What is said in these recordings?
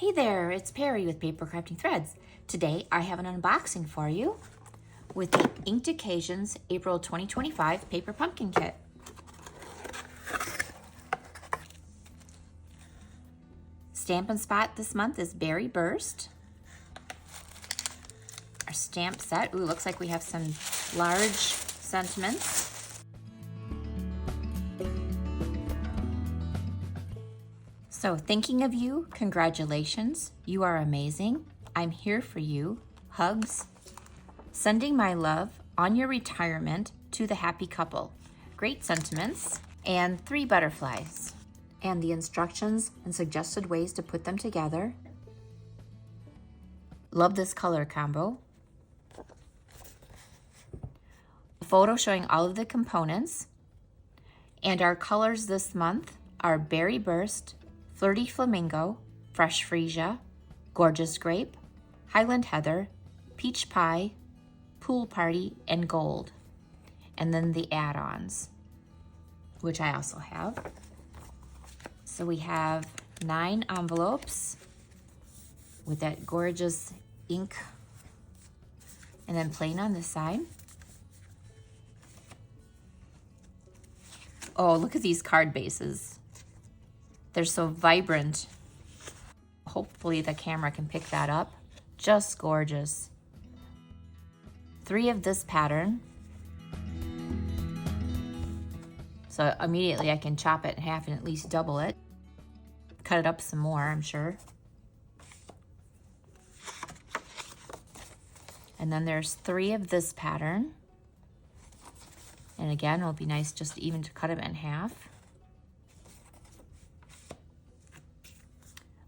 Hey there, it's Perry with PapercraftingThreads. Today I have an unboxing for you with the Inked Occasions April 2025 Paper Pumpkin Kit. Stampin' Spot this month is Berry Burst. Our stamp set, ooh, looks like we have some large sentiments. So, thinking of you, congratulations, you are amazing, I'm here for you, hugs. Sending my love on your retirement to the happy couple. Great sentiments, and 3 butterflies. And the instructions and suggested ways to put them together. Love this color combo. A photo showing all of the components. And our colors this month are Berry Burst, Flirty Flamingo, Fresh Freesia, Gorgeous Grape, Highland Heather, Peach Pie, Pool Party, and Gold. And then the add-ons, which I also have. So we have 9 envelopes with that gorgeous ink and then plain on this side. Oh, look at these card bases. They're so vibrant. Hopefully the camera can pick that up. Just gorgeous. 3 of this pattern. So immediately I can chop it in half and at least double it. Cut it up some more, I'm sure. And then there's 3 of this pattern. And again, it'll be nice just even to cut them in half.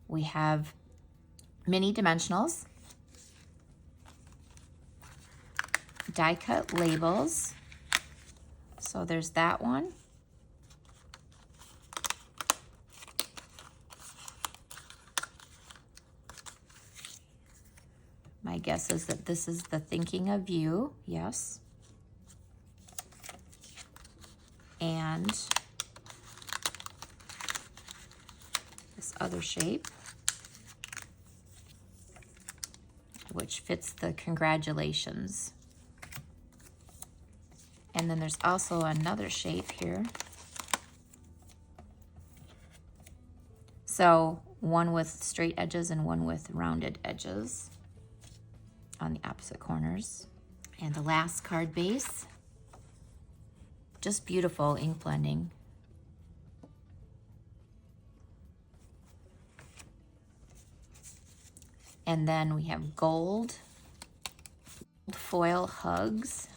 We have mini dimensionals, die cut labels. So there's that one. My guess is that this is the Thinking of You, yes. And this other shape, which fits the congratulations. And then there's also another shape here. So one with straight edges and one with rounded edges on the opposite corners. And the last card base, just beautiful ink blending. And then we have gold foil hugs.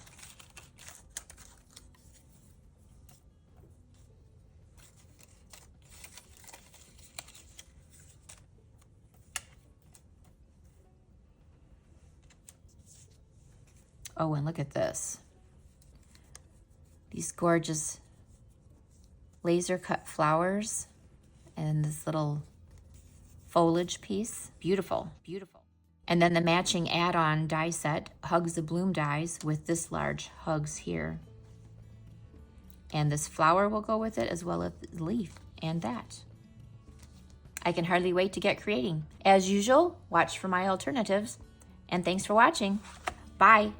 Oh, and look at this. These gorgeous laser cut flowers and this little foliage piece. Beautiful, beautiful. And then the matching add-on die set, Hugs the Bloom dies with this large hugs here. And this flower will go with it as well as the leaf and that. I can hardly wait to get creating. As usual, watch for my alternatives. And thanks for watching. Bye.